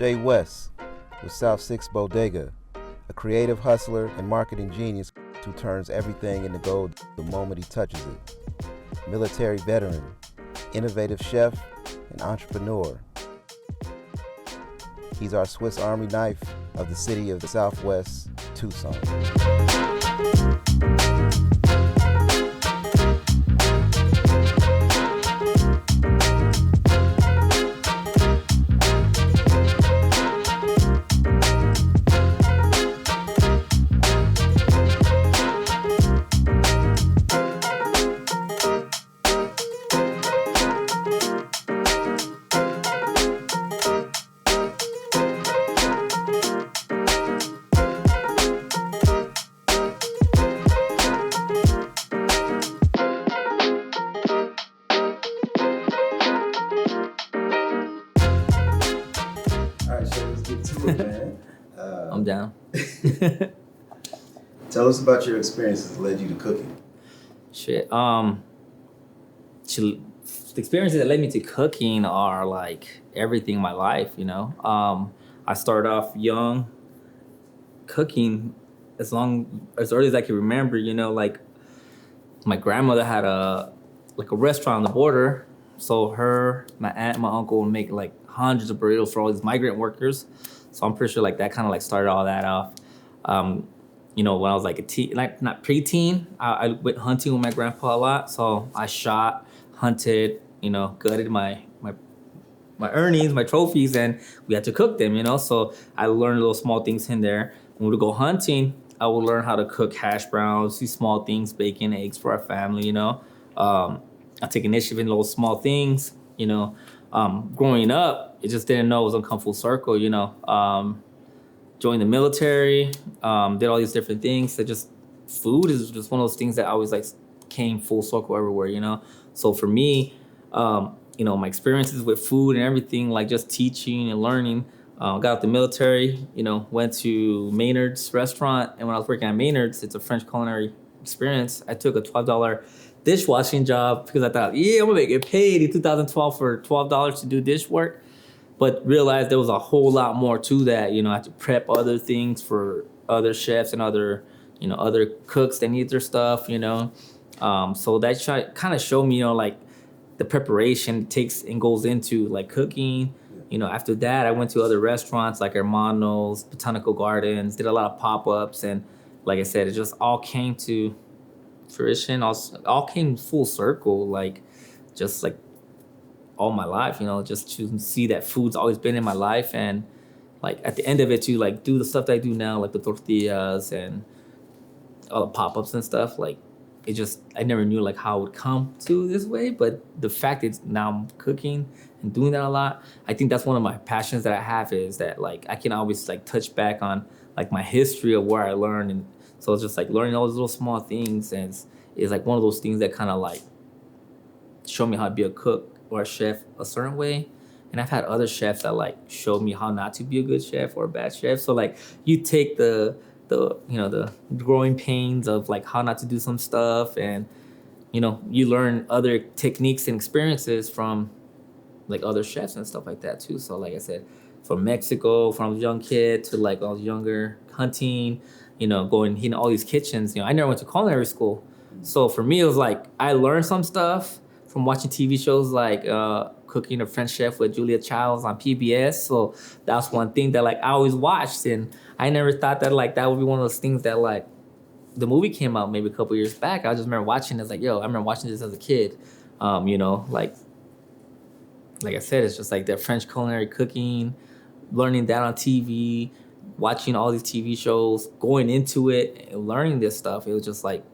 Jay West with South Sixth Bodega, a creative hustler and marketing genius who turns everything into gold the moment he touches it. Military veteran, innovative chef, and entrepreneur. He's our Swiss Army knife of the city of the Southwest, Tucson. Man. I'm down. Tell us about your experiences that led you to cooking. Shit. The experiences that led me to cooking are like everything in my life, you know. I started off young cooking as early as I can remember, you know, like my grandmother had a restaurant on the border. So her, my aunt, and my uncle would make like hundreds of burritos for all these migrant workers. So I'm pretty sure like that kind of like started all that off. You know, when I was like a teen, like not preteen, I went hunting with my grandpa a lot. So I shot, hunted, you know, gutted my earnings, my trophies, and we had to cook them, you know. So I learned little small things in there. When we would go hunting, I would learn how to cook hash browns, these small things, bacon, eggs for our family, you know. I take initiative in little small things, you know. Growing up, it just didn't know it was gonna come full circle, you know. Joined the military, did all these different things. That just food is just one of those things that always like came full circle everywhere, you know. So for me, you know, my experiences with food and everything, like just teaching and learning. Got out the military, you know, went to Maynard's restaurant, and when I was working at Maynard's, it's a French culinary experience. I took a $12 dishwashing job because I thought, yeah, I'm gonna get paid in 2012 for $12 to do dish work, but realized there was a whole lot more to that. You know, I had to prep other things for other chefs and other cooks that need their stuff, you know. So that kind of showed me, you know, like the preparation it takes and goes into like cooking. You know, after that, I went to other restaurants like Hermanos, Botanical Gardens, did a lot of pop-ups, and like I said, it just all came to fruition, all came full circle, like just like all my life, you know, just to see that food's always been in my life, and like at the end of it to like do the stuff that I do now, like the tortillas and all the pop-ups and stuff, like it just, I never knew like how it would come to this way, but the fact that now I'm cooking and doing that a lot, I think that's one of my passions that I have, is that like I can always like touch back on like my history of where I learned. And so it's just like learning all those little small things, and it's like one of those things that kind of like show me how to be a cook or a chef a certain way. And I've had other chefs that like showed me how not to be a good chef or a bad chef. So like you take the you know, the growing pains of like how not to do some stuff, and you know, you learn other techniques and experiences from like other chefs and stuff like that too. So like I said, from Mexico, from a young kid to like I was younger, hunting, you know, going in all these kitchens. You know, I never went to culinary school. So for me, it was like I learned some stuff from watching TV shows like Cooking a French Chef with Julia Childs on PBS. So that's one thing that like I always watched, and I never thought that like that would be one of those things that like the movie came out maybe a couple years back. I just remember watching this like, yo, I remember watching this as a kid. You know, like I said, it's just like that French culinary cooking, learning that on TV, watching all these TV shows, going into it and learning this stuff. It was just like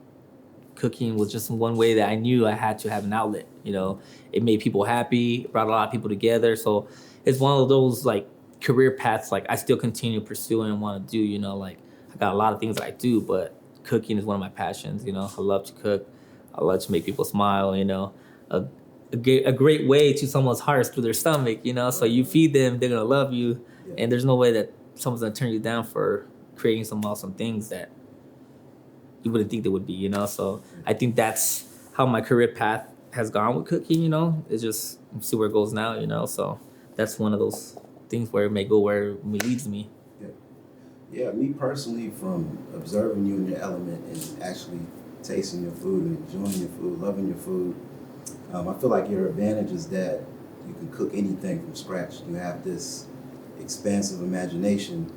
cooking was just one way that I knew I had to have an outlet. You know, it made people happy, brought a lot of people together. So it's one of those like career paths like I still continue pursuing and want to do. You know, like I got a lot of things that I do, but cooking is one of my passions. You know, I love to cook. I love to make people smile. You know, a great way to someone's heart is through their stomach. You know, so you feed them, they're gonna love you, and there's no way that someone's gonna turn you down for creating some awesome things that you wouldn't think they would be, you know? So I think that's how my career path has gone with cooking, you know? It's just see where it goes now, you know? So that's one of those things where it may go where it leads me. Yeah, me personally, from observing you in your element and actually tasting your food and enjoying your food, loving your food, I feel like your advantage is that you can cook anything from scratch. You have this expansive imagination.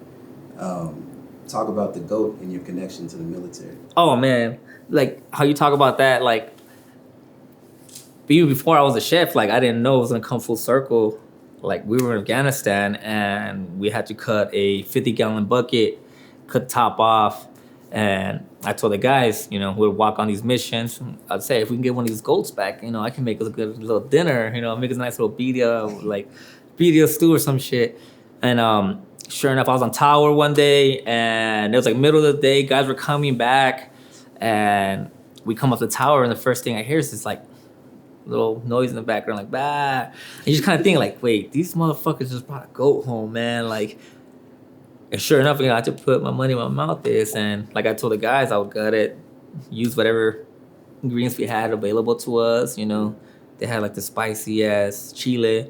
Talk about the GOAT and your connection to the military. Oh man, like how you talk about that, like even before I was a chef, like I didn't know it was gonna come full circle. Like we were in Afghanistan and we had to cut a 50-gallon bucket, cut the top off, and I told the guys, you know, we'd walk on these missions. I'd say if we can get one of these goats back, you know, I can make us a good little dinner. You know, make us a nice little birria stew or some shit. And sure enough, I was on tower one day, and it was like middle of the day. Guys were coming back, and we come up the tower, and the first thing I hear is this like little noise in the background, like bah. And you just kind of think like, wait, these motherfuckers just brought a goat home, man. Like, and sure enough, you know, I had to put my money where my mouth is, and like I told the guys, I would gut it, use whatever ingredients we had available to us. You know, they had like the spicy ass chile.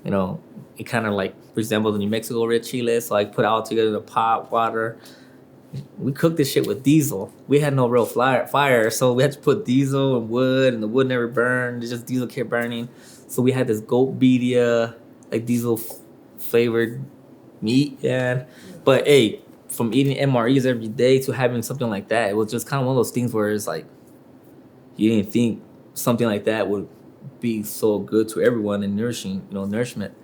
You know, it kind of like resembled the New Mexico red chile, so I put it all together in a pot, water. We cooked this shit with diesel. We had no real fire, so we had to put diesel and wood, and the wood never burned. It's just diesel kept burning. So we had this goat birria, like diesel flavored meat, yeah. But hey, from eating MREs every day to having something like that, it was just kind of one of those things where it's like you didn't think something like that would be so good to everyone and nourishing, you know, nourishment.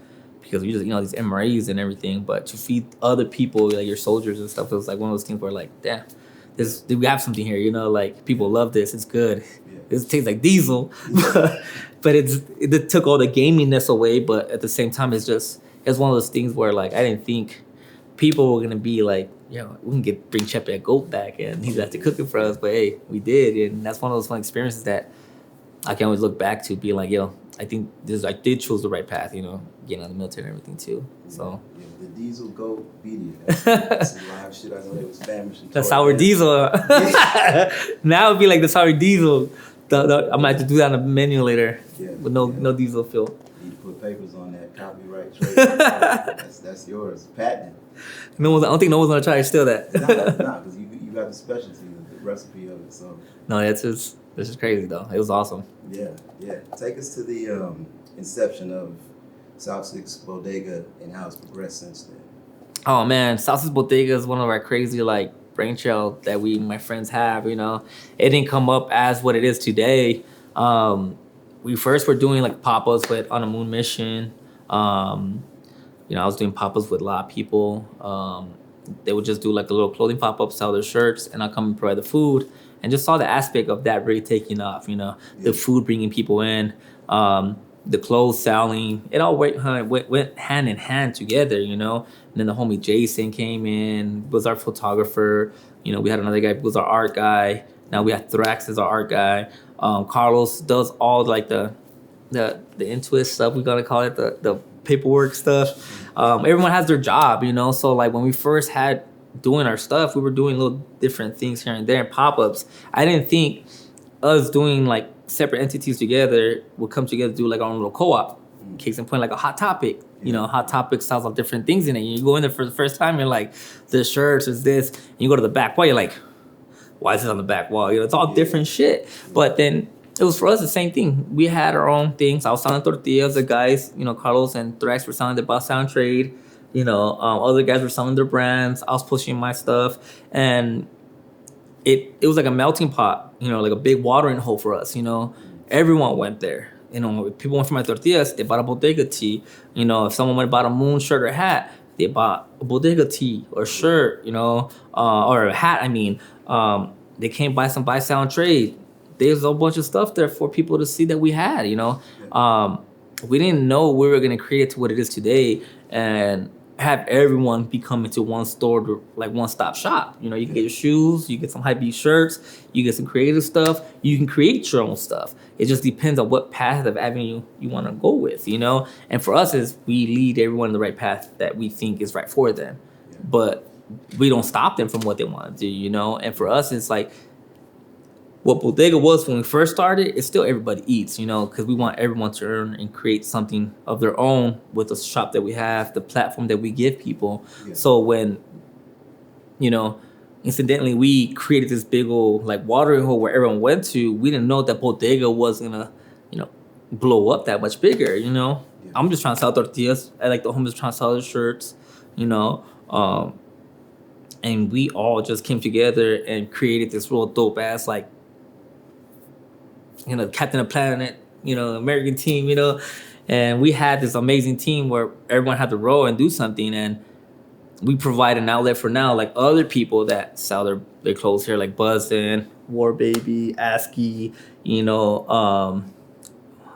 Because we just, you know, these MREs and everything, but to feed other people, like your soldiers and stuff, it was like one of those things where like, damn, we have something here, you know, like people love this, it's good. Yeah. It tastes like diesel, but it took all the gaminess away. But at the same time, it's one of those things where like I didn't think people were gonna be like, yo, we can bring Chepe a goat back and he's have to cook it for us. But hey, we did, and that's one of those fun experiences that I can always look back to, be like, yo, I think I did choose the right path, you know, getting out of the military and everything too. So yeah, the diesel goat birria. That's some live shit. I know it was Spanish. The sour diesel. Now it'd be like the sour diesel. I might have to do that on the menu later. Yeah, with no diesel fill. You need to put papers on that copyright trademark. that's yours, patent. I don't think no one's gonna try to steal that. Nah, because you got the specialty, the recipe of it. So no, this is crazy though. It was awesome. Yeah. Take us to the inception of South Sixth Bodega and how it's progressed since then. Oh man, South Sixth Bodega is one of our crazy like brainchild that my friends have. You know, it didn't come up as what it is today. We first were doing like pop-ups on a moon mission. You know, I was doing pop-ups with a lot of people. They would just do like a little clothing pop-up, sell their shirts, and I'll come and provide the food. And just saw the aspect of that really taking off, you know, the food bringing people in, the clothes selling. It all went hand in hand together, you know. And then the homie Jason came in, was our photographer. You know, we had another guy who was our art guy. Now we have Thrax as our art guy. Carlos does all like the Intuit stuff, we're gonna call it, the paperwork stuff. Everyone has their job, you know. So like when we first had doing our stuff, we were doing little different things here and there and pop-ups. I didn't think us doing like separate entities together would come together to do like our own little co-op. Case in point, like a Hot Topic. You know, Hot Topic sells all different things in it. You go in there for the first time, you're like, the shirts is this. And you go to the back wall, you're like, why is this on the back wall? You know, it's all different shit. But then it was for us the same thing. We had our own things. I was selling tortillas. The guys, you know, Carlos and Thrax were selling the bus sound trade. You know, other guys were selling their brands. I was pushing my stuff, and it was like a melting pot. You know, like a big watering hole for us. You know, everyone went there. You know, if people went for my tortillas, they bought a bodega tee. You know, if someone went and bought a moon shirt or hat, they bought a bodega tee or shirt. You know, or a hat. I mean, they came buy some buy sound trade. There's a whole bunch of stuff there for people to see that we had. You know, we didn't know we were gonna create it to what it is today, and have everyone be coming to one store, like one-stop shop. You know, you can get your shoes, you get some high-beat shirts, you get some creative stuff, you can create your own stuff. It just depends on what path of avenue you want to go with, you know? And for us, is we lead everyone in the right path that we think is right for them. But we don't stop them from what they want to do, you know? And for us, it's like, what Bodega was when we first started, it's still everybody eats, you know, because we want everyone to earn and create something of their own with the shop that we have, the platform that we give people. Yeah. So when, you know, incidentally, we created this big old like watering hole where everyone went to, we didn't know that Bodega was gonna, you know, blow up that much bigger, you know. Yeah. I'm just trying to sell tortillas. I like the homies trying to sell their shirts, you know. And we all just came together and created this real dope ass like, you know, Captain of Planet, you know, American team, you know. And we had this amazing team where everyone had to row and do something, and we provide an outlet for now, like other people that sell their clothes here, like Buzzin, War Baby, ASCII, you know,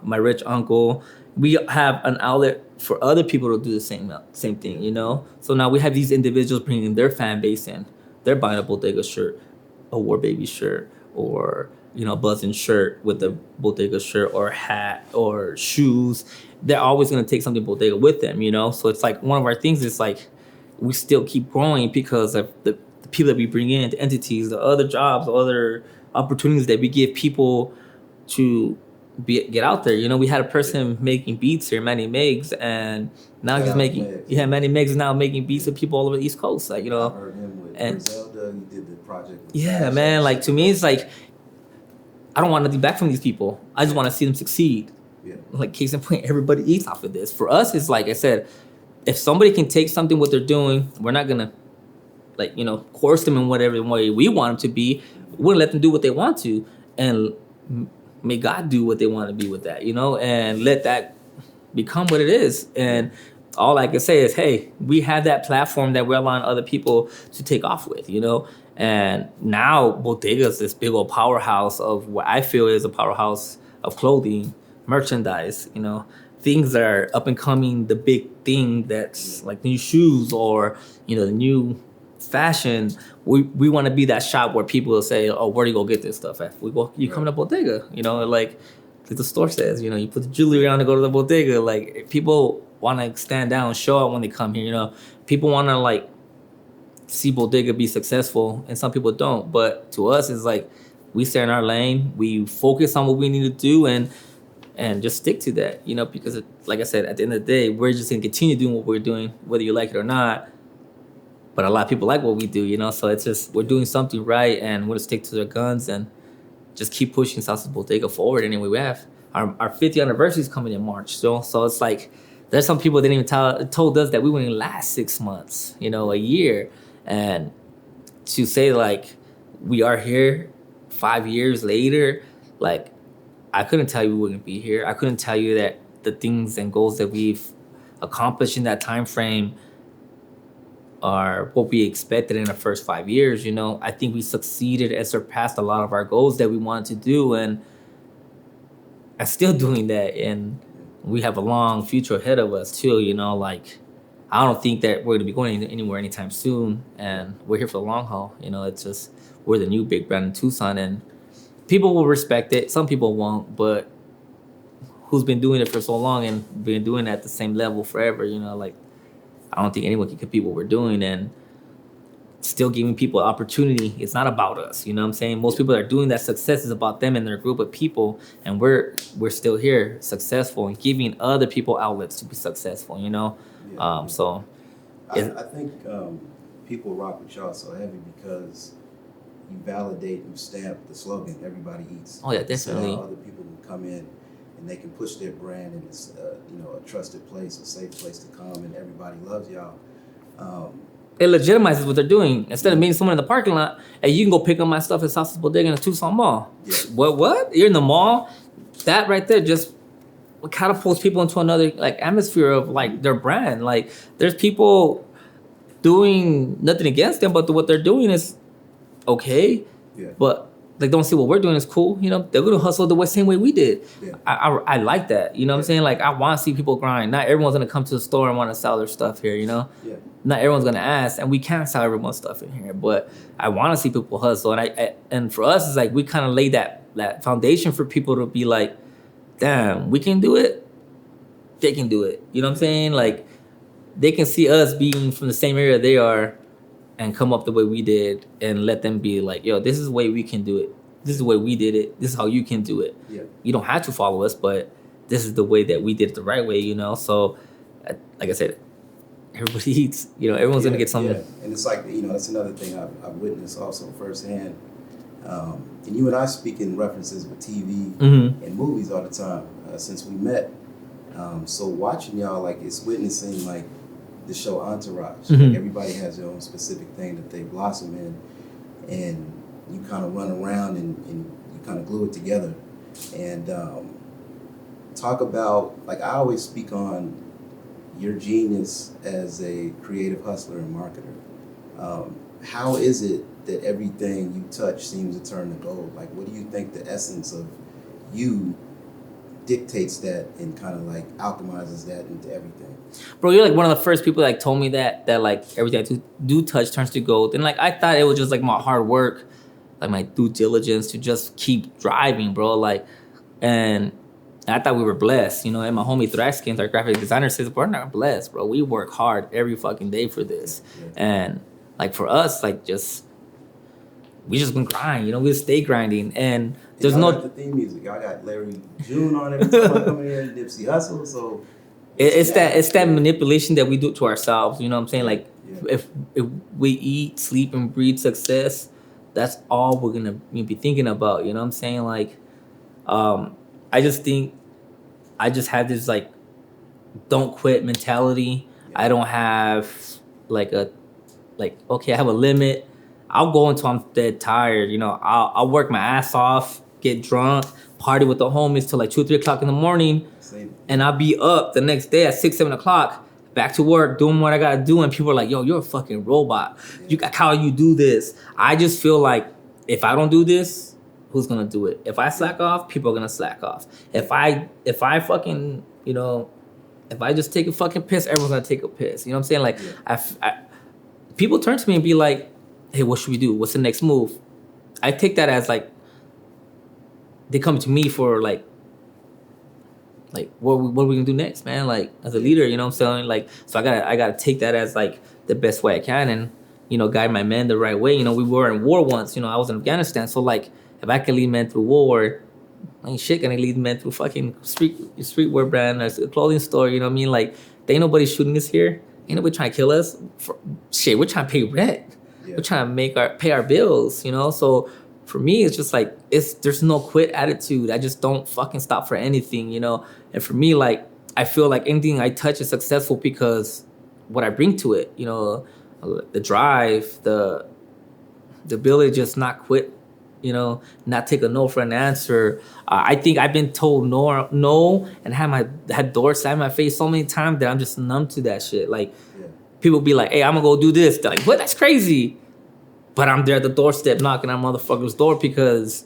my rich uncle. We have an outlet for other people to do the same thing, you know. So now we have these individuals bringing their fan base in. They're buying a Bodega shirt, a War Baby shirt, or you know, Buzzin shirt with the Bodega shirt, or hat, or shoes. They're always gonna take something Bodega with them, you know. So it's like one of our things is like we still keep growing because of the people that we bring in, the entities, the other jobs, the other opportunities that we give people to get out there. You know, we had a person making beats here, Manny Miggs, and now he's making Manny Miggs is now making beats with people all over the East Coast, like, you know. I heard him with and Griselda. He did the project with yeah, man, like to me it's like I don't want nothing back from these people. I just want to see them succeed. Yeah. Like case in point, everybody eats off of this. For us, it's like I said, if somebody can take something what they're doing, we're not gonna like, you know, coerce them in whatever way we want them to be. We're gonna let them do what they want to, and may God do what they want to be with that, you know, and let that become what it is. And all I can say is, hey, we have that platform that we're allowing other people to take off with, you know. And now Bodega is this big old powerhouse of what I feel is a powerhouse of clothing, merchandise, you know, things that are up and coming, the big thing that's like new shoes or, you know, the new fashion. We want to be that shop where people will say, oh, where do you go get this stuff at? We go, you come to Bodega, you know, like the store says, you know, you put the jewelry on to go to the Bodega. Like people want to stand down, show up when they come here, you know. People want to like see Bodega be successful, and some people don't. But to us, it's like we stay in our lane, we focus on what we need to do, and just stick to that, you know, because like I said, at the end of the day, we're just gonna continue doing what we're doing, whether you like it or not. But a lot of people like what we do, you know, so it's just we're doing something right, and we're gonna stick to their guns and just keep pushing South Sixth Bodega forward. Anyway, we have our 50th anniversary is coming in March, so it's like there's some people that didn't even told us that we wouldn't last 6 months, you know, a year. And to say like we are here 5 years later, like I couldn't tell you we wouldn't be here. I couldn't tell you that the things and goals that we've accomplished in that time frame are what we expected in the first 5 years. You know, I think we succeeded and surpassed a lot of our goals that we wanted to do, and I'm still doing that. And we have a long future ahead of us too. You know, like I don't think that we're gonna be going anywhere anytime soon, and we're here for the long haul. You know, it's just we're the new big brand in Tucson, and people will respect it. Some people won't, but who's been doing it for so long and been doing it at the same level forever? You know, like I don't think anyone can compete what we're doing, and still giving people opportunity. It's not about us, you know what I'm saying? Most people that are doing that success is about them and their group of people, and we're still here, successful, and giving other people outlets to be successful, you know? Yeah. So I think people rock with y'all so heavy because you validate and stamp the slogan, everybody eats. Oh yeah, definitely. So other people will come in and they can push their brand, and it's you know, a trusted place, a safe place to come, and everybody loves y'all. It legitimizes what they're doing. Instead of meeting someone in the parking lot, hey, you can go pick up my stuff at South Sixth Bodega in the Tucson Mall. Yeah. What? You're in the mall? That right there just catapults people into another like atmosphere of like their brand. Like there's people doing nothing against them, but what they're doing is okay. Yeah. But like don't see what we're doing is cool. You know, they're gonna hustle the same way we did. Yeah. I like that. You know what I'm saying? Like I want to see people grind. Not everyone's gonna come to the store and want to sell their stuff here. You know. Yeah. Not everyone's gonna ask, and we can't sell everyone's stuff in here. But I want to see people hustle, and and for us, it's like we kind of lay that foundation for people to be like, damn, we can do it. They can do it. You know what I'm saying? Like they can see us being from the same area they are, and come up the way we did, and let them be like, yo, this is the way we can do it. this is the way we did it. This is how you can do it. Yeah. You don't have to follow us, but this is the way that we did it the right way, you know? So, like I said, everybody eats, you know, everyone's going to get something. Yeah. And it's like, you know, that's another thing I've witnessed also firsthand. And you and I speak in references with TV and movies all the time since we met. So watching y'all, like, it's witnessing, like, the show Entourage. Like, everybody has their own specific thing that they blossom in. And you kind of run around and you kind of glue it together. And talk about, like, I always speak on your genius as a creative hustler and marketer. How is it that everything you touch seems to turn to gold? Like, what do you think the essence of you dictates that and kind of like alchemizes that into everything? Bro, you're like one of the first people that told me that like everything I do touch turns to gold. And like I thought it was just like my hard work, like my due diligence to just keep driving, bro. Like, and I thought we were blessed, you know. And my homie Thraxkins, our graphic designer, says we're not blessed, bro. We work hard every fucking day for this. And like for us, like we just been grind, you know. We just stay grinding, and there's no got the theme music. Y'all got Larry June on every time I come here, Nipsey Hussle. So it's that manipulation that we do to ourselves. You know what I'm saying? Like if we eat, sleep, and breathe success, that's all we're gonna be thinking about. You know what I'm saying? Like, I just think I just have this like don't quit mentality. I don't have like okay, I have a limit. I'll go until I'm dead tired. You know, I'll work my ass off, get drunk, party with the homies till like 2, 3 o'clock in the morning. Same. And I'll be up the next day at 6, 7 o'clock, back to work, doing what I gotta do. And people are like, yo, you're a fucking robot. How you do this? I just feel like if I don't do this, who's gonna do it? If I slack off, people are gonna slack off. If I fucking, you know, if I just take a fucking piss, everyone's gonna take a piss. You know what I'm saying? Like, people turn to me and be like, hey, what should we do? What's the next move? I take that as like, they come to me for like what are we gonna do next, man? Like as a leader, you know what I'm saying? Like, so I gotta take that as like the best way I can and, you know, guide my men the right way. You know, we were in war once, you know, I was in Afghanistan. So like, if I can lead men through war, ain't shit gonna lead men through fucking streetwear brand or a clothing store, you know what I mean? Like, there ain't nobody shooting us here. Ain't nobody trying to kill us. We're trying to pay rent. We're trying to pay our bills, you know? So for me, it's just like, there's no quit attitude. I just don't fucking stop for anything, you know? And for me, like, I feel like anything I touch is successful because what I bring to it, you know, the drive, the ability to just not quit, you know, not take a no for an answer. I think I've been told no and had doors slammed in my face so many times that I'm just numb to that shit. Like, people be like, hey, I'm gonna go do this. They're like, what? That's crazy. But I'm there at the doorstep knocking on motherfucker's door because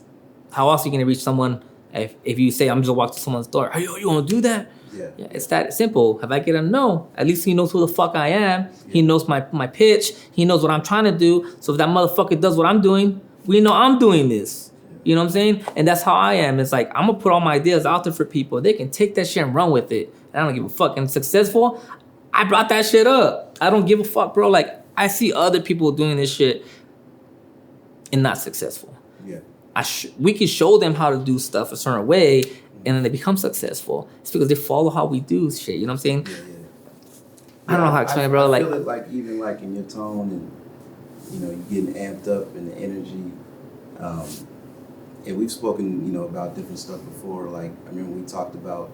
how else are you gonna reach someone if you say, I'm just gonna walk to someone's door? Hey, yo, you wanna do that? Yeah, it's that simple. If I get a no, at least he knows who the fuck I am. He knows my pitch. He knows what I'm trying to do. So if that motherfucker does what I'm doing, we know I'm doing this. You know what I'm saying? And that's how I am. It's like, I'm gonna put all my ideas out there for people. They can take that shit and run with it. And I don't give a fuck. And successful, I brought that shit up. I don't give a fuck, bro. Like, I see other people doing this shit and not successful. Yeah. We can show them how to do stuff a certain way, and then they become successful. It's because they follow how we do shit. You know what I'm saying? Yeah. I don't know how to explain it, bro. I feel it like even like in your tone and, you know, you getting amped up in the energy. And we've spoken, you know, about different stuff before. Like, I remember we talked about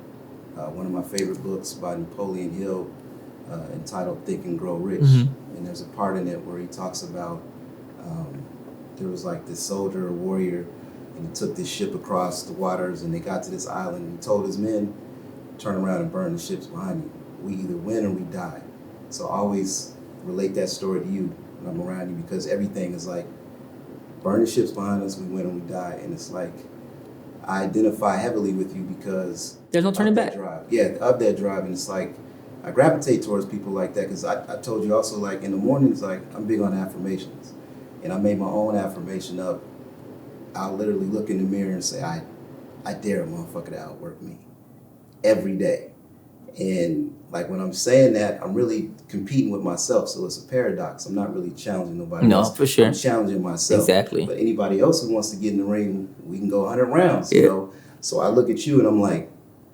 one of my favorite books by Napoleon Hill entitled Think and Grow Rich. And there's a part in it where he talks about there was like this soldier or warrior, and he took this ship across the waters, and they got to this island, and he told his men, turn around and burn the ships behind you. We either win or we die. So I always relate that story to you when I'm around you, because everything is like, burn the ships behind us, we win or we die. And it's like, I identify heavily with you because there's no turning back. Drive. Yeah, of that drive. And it's like, I gravitate towards people like that because I told you also, like, in the mornings, like, I'm big on affirmations. And I made my own affirmation up. I'll literally look in the mirror and say, I dare a motherfucker to outwork me every day. And like when I'm saying that, I'm really competing with myself. So it's a paradox. I'm not really challenging nobody else. No, for sure. I'm challenging myself. Exactly. But anybody else who wants to get in the ring, we can go 100 rounds, Yeah. you know? So I look at you and I'm like,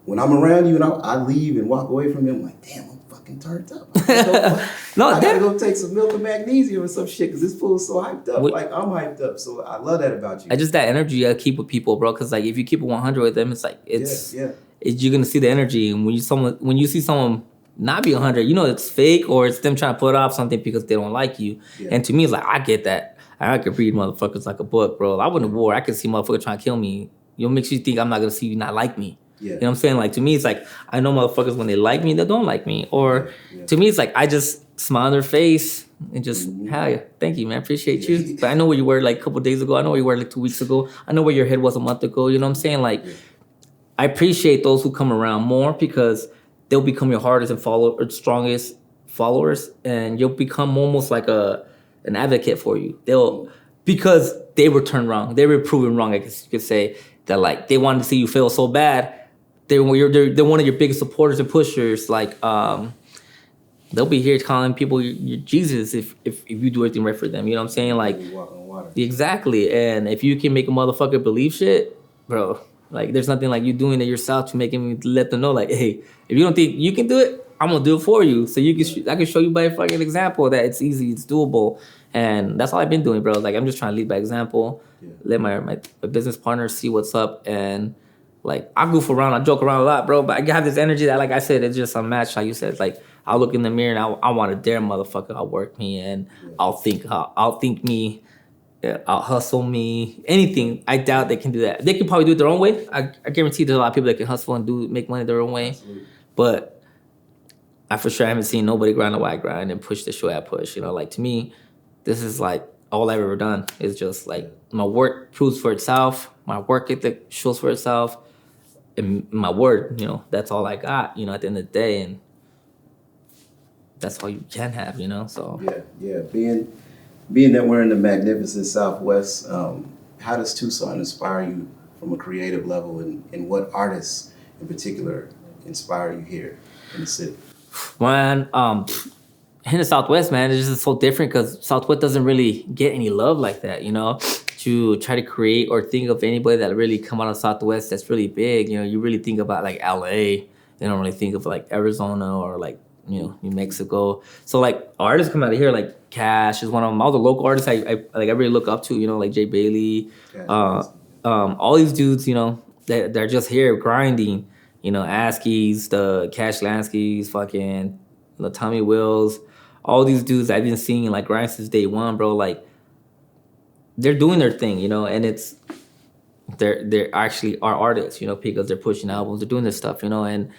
when I'm around you and I leave and walk away from you, I'm like, damn, I'm fucking turned up. I gotta go take some milk and magnesium or some shit because this fool's so hyped up. Like, I'm hyped up. So I love that about you. I just that energy I keep with people, bro. Because like if you keep it 100 with them, it's like you're gonna see the energy. And when you see someone not be 100, you know it's fake or it's them trying to put off something because they don't like you. Yeah. And to me, it's like I get that. I could read motherfuckers like a book, bro. I wouldn't have war. I could see motherfuckers trying to kill me. You know, makes you think I'm not gonna see you not like me. Yeah. You know what I'm saying? Like to me, it's like I know motherfuckers when they like me, they don't like me. Or to me, it's like I just smile on their face and just hell yeah, thank you, man, appreciate you. But I know where you were like a couple days ago. I know where you were like 2 weeks ago. I know where your head was a month ago. You know what I'm saying? Like I appreciate those who come around more because they'll become your hardest and strongest followers, and you'll become almost like an advocate for you. Because they were turned wrong, they were proven wrong. I guess you could say that like they wanted to see you fail so bad. They're one of your biggest supporters and pushers. Like they'll be here calling people your Jesus if you do everything right for them. You know what I'm saying? Like walk on water. Exactly. And if you can make a motherfucker believe shit, bro, like there's nothing like you doing it yourself to making me let them know like, hey, if you don't think you can do it, I'm gonna do it for you. So I can show you by a fucking example that it's easy, it's doable. And that's all I've been doing, bro. Like I'm just trying to lead by example. Let my business partners see what's up, and like I goof around, I joke around a lot, bro. But I have this energy that, like I said, it's just unmatched. Like you said, like I'll look in the mirror and I want to dare motherfucker outwork me, and I'll think me, I'll hustle me, anything. I doubt they can do that. They can probably do it their own way. I guarantee there's a lot of people that can hustle and make money their own way. Absolutely. But I for sure haven't seen nobody grind the way I grind and push the show I push. You know, like to me, this is like all I've ever done is just like my work proves for itself, my work ethic shows for itself, and my word, you know, that's all I got, you know, at the end of the day, and that's all you can have, you know, so. Yeah, being that we're in the magnificent Southwest, how does Tucson inspire you from a creative level, and what artists in particular inspire you here in the city? Man, in the Southwest, man, it's just so different because Southwest doesn't really get any love like that, you know? To try to create or think of anybody that really come out of Southwest that's really big, you know, you really think about like LA. They don't really think of like Arizona or like, you know, New Mexico. So like artists come out of here, like Cash is one of them. All the local artists I really look up to, you know, like Jay Bailey, all these dudes, you know, they're just here grinding, you know, Askies, the Cash Lansky's, fucking the Tommy Wills, all these dudes I've been seeing like grind since day one, bro. Like they're doing their thing, you know, and they're actually are artists, you know, because they're pushing albums, they're doing this stuff, you know, and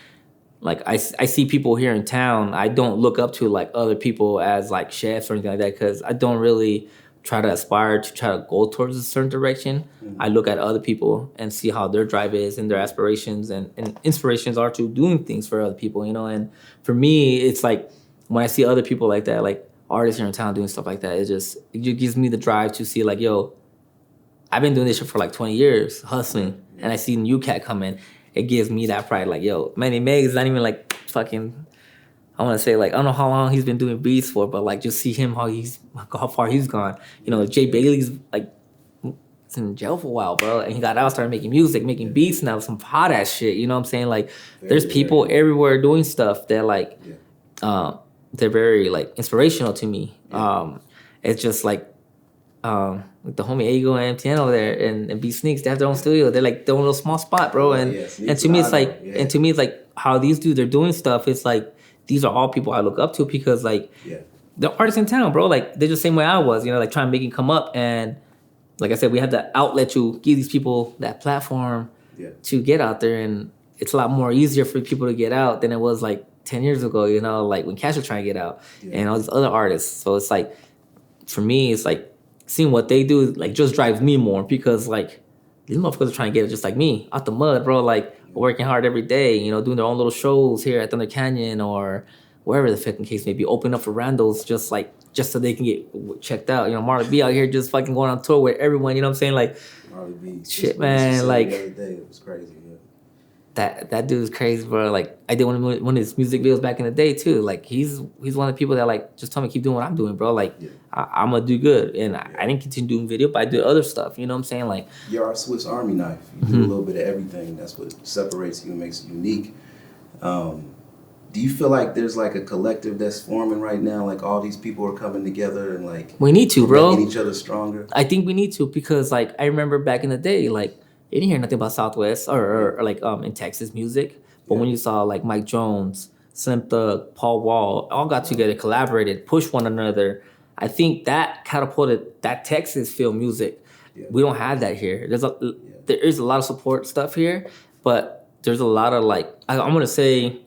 like I see people here in town. I don't look up to like other people as like chefs or anything like that because I don't really try to aspire to try to go towards a certain direction. Mm-hmm. I look at other people and see how their drive is and their aspirations and inspirations are to doing things for other people, you know, and for me, it's like when I see other people like that, like artists here in town doing stuff like that, it just gives me the drive to see like, yo, I've been doing this shit for like 20 years, hustling, and I see new cat come in. It gives me that pride, like, yo, Manny Meg is not even like fucking, I want to say like, I don't know how long he's been doing beats for, but like just see him, how far he's gone. You know, Jay Bailey's like, he's in jail for a while, bro, and he got out, started making music, making beats now, some hot ass shit, you know what I'm saying? Like, there's people everywhere doing stuff that like, they're very like inspirational to me. It's just like the homie Ego and MTN over there and B Sneaks, they have their own studio. They're like their own little small spot, bro. And to me it's like how these dudes are doing stuff. It's like these are all people I look up to because like they're artists in town, bro. Like they're just the same way I was, you know, like trying to make it come up. And like I said, we have the outlet to give these people that platform to get out there, and it's a lot more easier for people to get out than it was like 10 years ago, you know, like when Cash was trying to get out and all these other artists. So it's like, for me, it's like seeing what they do, like just drives me more because like these motherfuckers are trying to get it just like me out the mud, bro. Like working hard every day, you know, doing their own little shows here at Thunder Canyon or wherever the fucking case may be, open up for randos just so they can get checked out. You know, Marley B out here just fucking going on tour with everyone, you know what I'm saying? Like, Marley B. Shit, man, like, the other day, it was crazy, that dude's crazy, bro. Like, I did one of his music videos back in the day too. Like he's one of the people that like just told me keep doing what I'm doing, bro. Like I'm gonna do good, and I didn't continue doing video, but I did other stuff. You know what I'm saying? Like you're our Swiss Army knife. You do a little bit of everything. That's what separates you and makes you unique. Do you feel like there's like a collective that's forming right now? Like all these people are coming together and like we need to, bro, making each other stronger. I think we need to because like I remember back in the day, like you didn't hear nothing about Southwest or like in Texas music. But when you saw like Mike Jones, Slim Thug, Paul Wall, all got together, collaborated, pushed one another, I think that catapulted that Texas feel music. Yeah. We don't have that here. There is a lot of support stuff here, but there's a lot of like I'm gonna say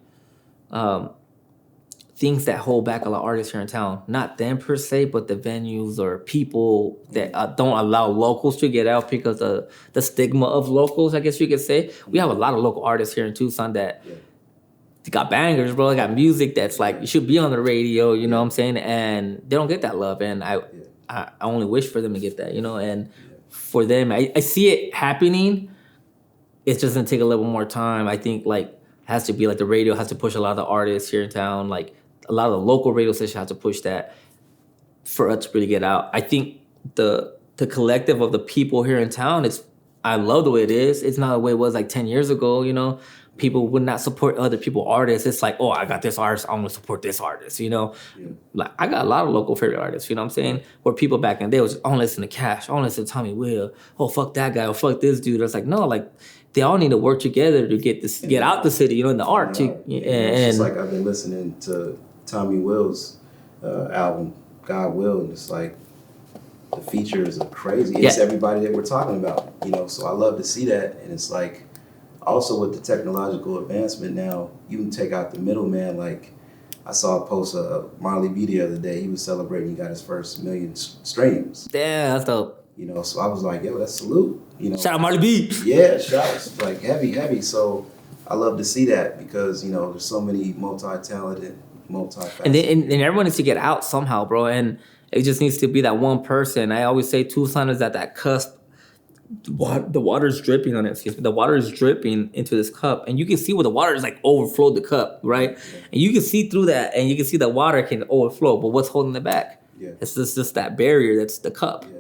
things that hold back a lot of artists here in town. Not them per se, but the venues or people that don't allow locals to get out because of the stigma of locals, I guess you could say. We have a lot of local artists here in Tucson that got bangers, bro. They got music that's like, you should be on the radio, you know what I'm saying? And they don't get that love. And I only wish for them to get that, you know? And for them, I see it happening. It's just gonna take a little more time. I think like, has to be like the radio has to push a lot of the artists here in town. Like a lot of the local radio stations have to push that for us to really get out. I think the collective of the people here in town I love the way it is. It's not the way it was like 10 years ago, you know. People would not support other people artists. It's like, oh, I got this artist, I'm gonna support this artist, you know. Like I got a lot of local favorite artists, you know what I'm saying? Where people back in the day was, I don't listen to Cash, I don't listen to Tommy Will, oh fuck that guy, oh fuck this dude. It's like, no, like they all need to work together to get out the city, you know, in the art too. And it's just like I've been listening to Tommy Will's album, God Will, and it's like the features are crazy. It's everybody that we're talking about, you know, so I love to see that. And it's like also with the technological advancement now, you can take out the middleman. Like I saw a post of Marley B the other day. He was celebrating, he got his first 1 million streams. Yeah, that's dope. You know, so I was like, yo, that's salute. You know, shout out Marley B. Yeah, shouts like heavy. So I love to see that because, you know, there's so many multi-talented, multi-faceted. And everyone needs to get out somehow, bro. And it just needs to be that one person. I always say Tucson is at that cusp. The water's dripping on it. Excuse me. The water is dripping into this cup, and you can see where the water is like overflowed the cup, right? Yeah. And you can see through that, and you can see the water can overflow. But what's holding it back? Yeah. It's just that barrier. That's the cup. Yeah.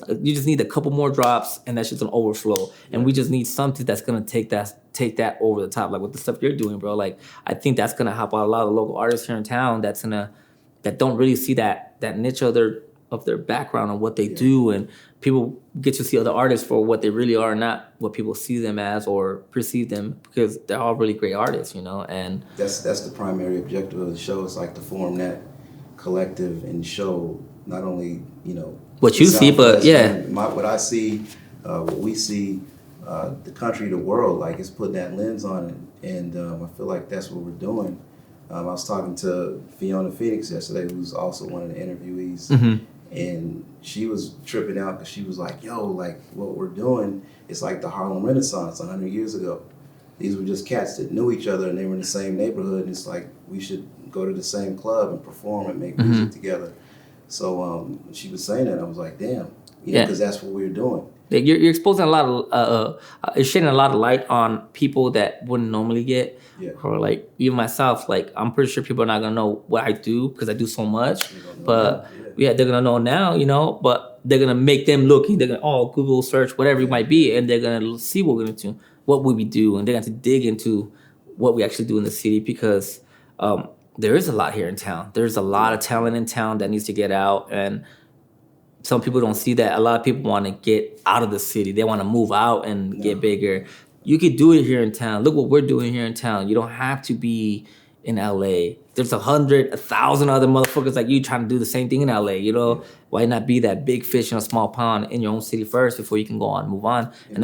Yeah. You just need a couple more drops, and that's just gonna overflow. And we just need something that's gonna take that over the top, like with the stuff you're doing, bro. Like I think that's gonna help out a lot of local artists here in town. That don't really see that niche of their background and what they do, and people get to see other artists for what they really are, not what people see them as or perceive them, because they're all really great artists, you know. And that's the primary objective of the show. It's like to form that collective and show not only, you know, what you see, but what I see, what we see, the country, the world, like it's putting that lens on it, and I feel like that's what we're doing. I was talking to Fiona Phoenix yesterday, who's also one of the interviewees, and she was tripping out because she was like, yo, like what we're doing is like the Harlem Renaissance 100 years ago. These were just cats that knew each other and they were in the same neighborhood, and it's like we should go to the same club and perform and make music together. So she was saying that, I was like, damn, you know, because that's what we're doing. You're exposing a lot of, it's shedding a lot of light on people that wouldn't normally get. Yeah. Or like even myself, like I'm pretty sure people are not gonna know what I do because I do so much. But they're gonna know now, you know. But they're gonna make them look. They're gonna Google search whatever it might be, and they're gonna see what we're gonna do, what we do, and they're gonna have to dig into what we actually do in the city because there is a lot here in town. There's a lot of talent in town that needs to get out, and some people don't see that. A lot of people want to get out of the city. They want to move out and get bigger. You could do it here in town. Look what we're doing here in town. You don't have to be in LA. There's 100, 1,000 other motherfuckers like you trying to do the same thing in LA. You know, why not be that big fish in a small pond in your own city first before you can go on and move on and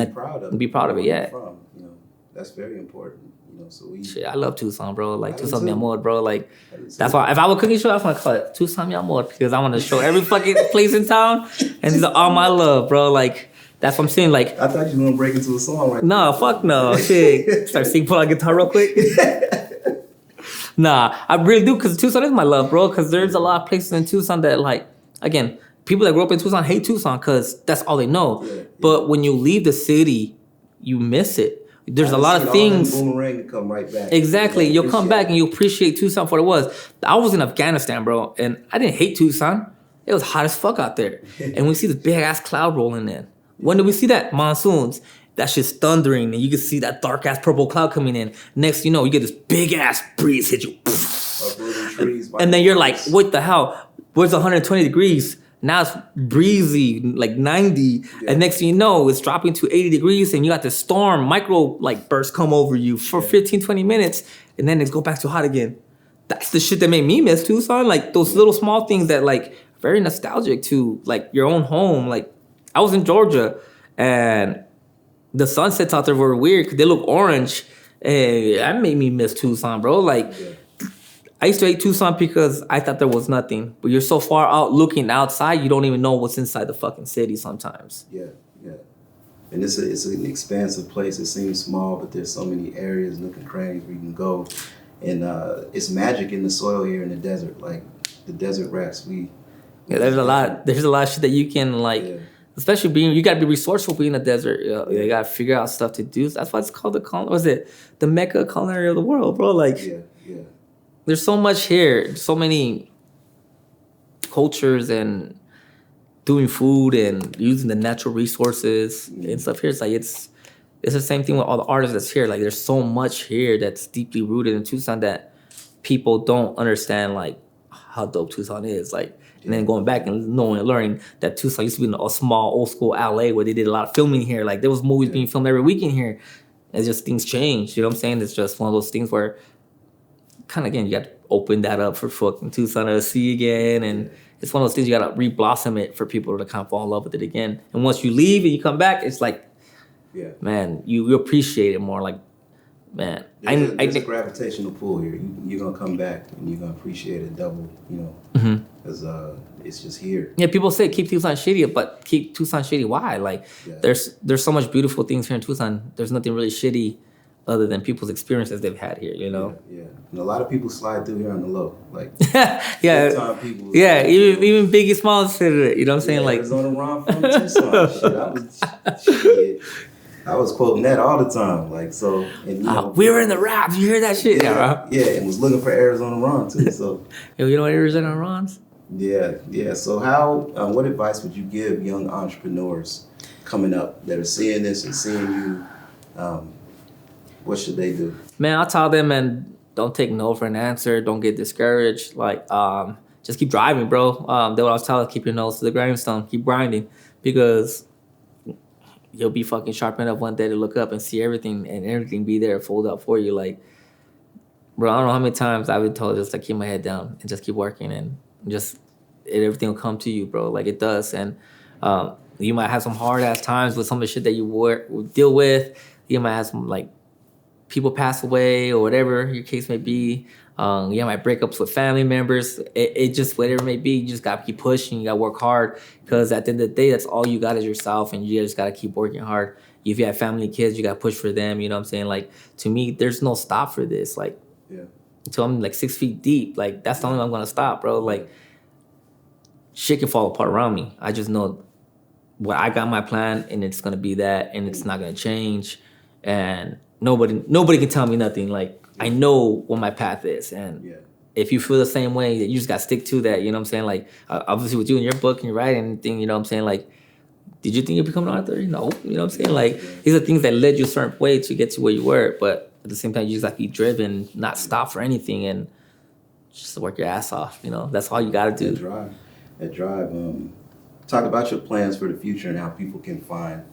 be proud of it. Yeah, you know, that's very important. You know, so shit, I love Tucson, bro. Like Tucson, mi amor, bro. Like that's why if I were a cooking show, I was gonna call it Tucson, mi amor, because I want to show every fucking place in town, and these are all my love, bro. Like. That's what I'm saying. Like I thought you were gonna break into a song right now. No, fuck no. Shit. Start singing, pull out a guitar real quick. Nah, I really do, because Tucson is my love, bro. Because there's a lot of places in Tucson that, like, again, people that grew up in Tucson hate Tucson because that's all they know. Yeah. But when you leave the city, you miss it. There's a lot of things. Boomerang to come right back. Exactly. You'll come back and you appreciate Tucson for what it was. I was in Afghanistan, bro, and I didn't hate Tucson. It was hot as fuck out there. And we see this big ass cloud rolling in. When did we see that? Monsoons. That shit's thundering, and you can see that dark ass purple cloud coming in. Next, you know, you get this big ass breeze hit you. And then you're like, what the hell? Where's 120 degrees? Now it's breezy, like 90. Yeah. And next thing you know, it's dropping to 80 degrees, and you got this storm, micro like burst come over you for 15, 20 minutes, and then it's go back to hot again. That's the shit that made me miss Tucson. Like those little small things that like very nostalgic to like your own home. Like I was in Georgia, and the sunsets out there were weird because they look orange, and that made me miss Tucson, bro. Like, I used to hate Tucson because I thought there was nothing. But you're so far out looking outside, you don't even know what's inside the fucking city sometimes. Yeah. And it's an expansive place. It seems small, but there's so many areas, nook and crannies where you can go. And it's magic in the soil here in the desert. Like, the desert rats, there's a lot of shit that you can, like... Yeah. Especially you gotta be resourceful being in the desert. You gotta figure out stuff to do. That's why it's called the Mecca culinary of the world, bro. Like, there's so much here, so many cultures and doing food and using the natural resources and stuff here. It's like it's the same thing with all the artists that's here. Like, there's so much here that's deeply rooted in Tucson that people don't understand, like how dope Tucson is. Like. And then going back and knowing and learning that Tucson used to be in a small, old school LA where they did a lot of filming here. Like, there was movies being filmed every weekend here. It's just things change. You know what I'm saying? It's just one of those things where kind of, again, you got to open that up for fucking Tucson to see again. And it's one of those things you got to re-blossom it for people to kind of fall in love with it again. And once you leave and you come back, it's like, man, you appreciate it more. Like, man. There's a gravitational pull here. You're going to come back and you're going to appreciate it double, you know. Because it's just here. Yeah, people say keep Tucson shitty, but keep Tucson shitty. Why? Like, there's so much beautiful things here in Tucson. There's nothing really shitty other than people's experiences they've had here, you know? Yeah. And a lot of people slide through here on the low. Like, people. Yeah, even Biggie Smalls said it, you know what I'm saying? Like, Arizona Ron from Tucson. I was quoting that all the time. Like, so. And, you know, we were in the rap. You hear that shit? Yeah, and was looking for Arizona Ron, too. So. Yo, you know what Arizona Ron's? Yeah. So what advice would you give young entrepreneurs coming up that are seeing this and seeing you? What should they do? Man, I'll tell them, and don't take no for an answer. Don't get discouraged. Like, just keep driving, bro. That's what I was telling, keep your nose to the grindstone. Keep grinding, because you'll be fucking sharp enough one day to look up and see everything, and everything be there, fold up for you. Like, bro, I don't know how many times I've been told just to keep my head down and just keep working, and just everything will come to you, bro. Like, it does. And you might have some hard ass times with some of the shit that you deal with. You might have some, like, people pass away or whatever your case may be. You might breakups with family members. It just, whatever it may be, you just got to keep pushing. You got to work hard, because at the end of the day, that's all you got is yourself, and you just got to keep working hard. If you have family, kids, you got to push for them. You know what I'm saying? Like, to me, there's no stop for this. Like, until I'm like 6 feet deep, like, that's the only way I'm going to stop, bro. Like, shit can fall apart around me. I just know what I got my plan, and it's going to be that, and it's not going to change. And nobody can tell me nothing. Like, I know what my path is, and if you feel the same way, you just got to stick to that. You know what I'm saying? Like, obviously with you in your book and your writing and thing, you know what I'm saying? Like, did you think you'd become an author? No. You know what I'm saying? Like, these are things that led you a certain way to get to where you were, but at the same time, you just have to be driven, not stop for anything, and just work your ass off. You know, that's all you got to do. That drive. Talk about your plans for the future and how people can find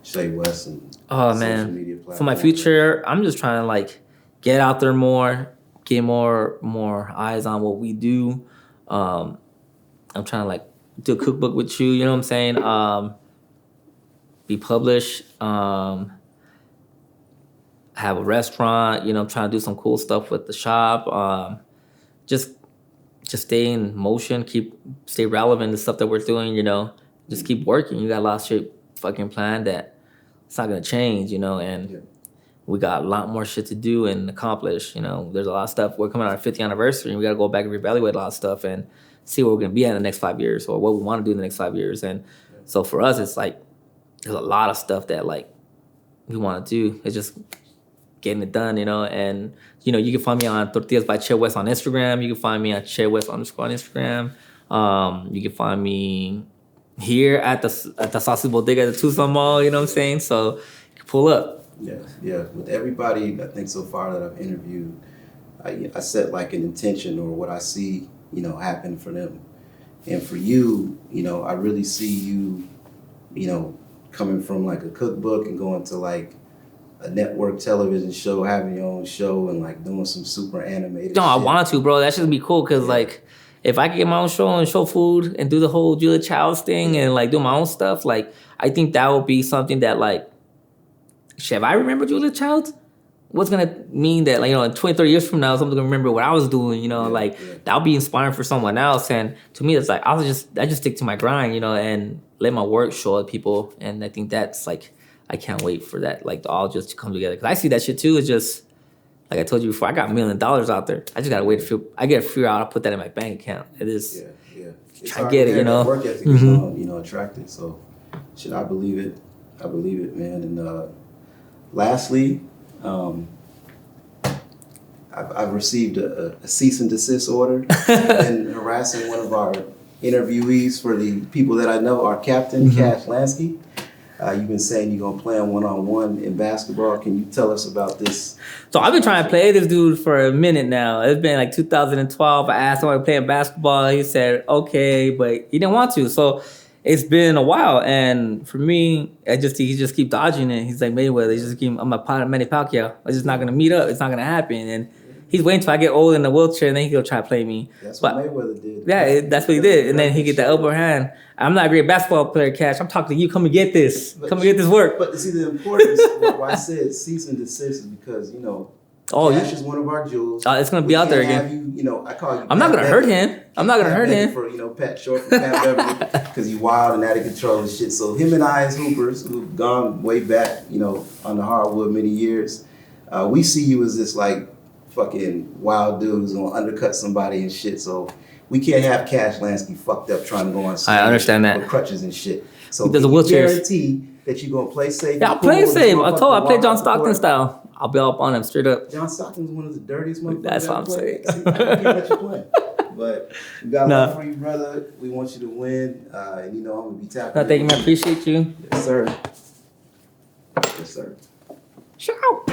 Shay West and social media platforms. For my future, I'm just trying to, like, get out there more, get more eyes on what we do. I'm trying to, like, do a cookbook with you, you know what I'm saying? Be published. Have a restaurant, you know, I'm trying to do some cool stuff with the shop. Just stay in motion, stay relevant to stuff that we're doing, you know. Just keep working. You got a lot of shit fucking planned that it's not gonna change, you know, and we got a lot more shit to do and accomplish, you know. There's a lot of stuff. We're coming on our 50th anniversary, and we gotta go back and reevaluate a lot of stuff and see where we're gonna be at in the next 5 years, or what we wanna do in the next 5 years. And so for us, it's like, there's a lot of stuff that, like, we wanna do. It's just getting it done, you know. And you know, you can find me on Tortillas by Che West on Instagram. You can find me at Che West _ on Instagram. You can find me here at the South Sixth Bodega at the Tucson Mall. You know what I'm saying? So you can pull up. Yeah. With everybody, I think so far that I've interviewed, I set like an intention or what I see, you know, happen for them. And for you, you know, I really see you, you know, coming from like a cookbook and going to like a network television show, having your own show and like doing some super animated No, shit. I want to, bro. That should be cool because like if I could get my own show and show food and do the whole Julia Childs thing and like do my own stuff, like I think that would be something that like, shit, if I remember Julia Childs, what's gonna mean that like, you know, in 20, 30 years from now, someone's gonna remember what I was doing, you know, that'll be inspiring for someone else. And to me, it's like I just stick to my grind, you know, and let my work show other people. And I think that's like, I can't wait for that, like all just to come together. Cause I see that shit too. It's just like I told you before, I got $1 million out there. I just gotta wait I get to figure out how to put that in my bank account. It is. Yeah. Try to get it, you know. Work ethic is, you know, attractive. So, shit, I believe it. Man. And lastly, I've received a cease and desist order. And harassing one of our interviewees for the people that I know, our captain, Cash Lansky. You've been saying you're going to play on one-on-one in basketball. Can you tell us about this? So I've been trying to play this dude for a minute now. It's been like 2012. I asked him if I playing basketball. He said, okay, but he didn't want to. So it's been a while. And for me, he just keep dodging it. He's like Mayweather. I'm a Manny Pacquiao. It's just not going to meet up. It's not going to happen. And he's waiting till I get old in the wheelchair, and then he'll try to play me. That's what Mayweather did. Yeah, that's what he did. And then he get the elbow hand. I'm not a great basketball player, Cash. I'm talking to you. Come and get this. Come and get this work. But see, the importance of why I said cease and desist is because, you know, Cash is one of our jewels. It's going to be out there again. You know, I call you. I'm not going to hurt him. I'm not going to hurt him. For, you know, Pat Short from Pat Beverly, because he's wild and out of control and shit. So him and I as hoopers, who've gone way back, you know, on the hardwood many years, we see you as this, like, fucking wild dude who's gonna undercut somebody and shit. So we can't have Cash Lansky fucked up trying to go on stage. I understand that. With crutches and shit. So there's a wheelchair. Guarantee that you're gonna play safe. Yeah, I'll play safe. I play John Stockton style. I'll be up on him straight up. John Stockton's one of the dirtiest motherfuckers. That's what I'm saying. See, I can't let you play. But we got love for you, brother. We want you to win. And you know I'm gonna be tapping. No, thank you, man. Appreciate you. Yes, sir. Yes, sir. Ciao.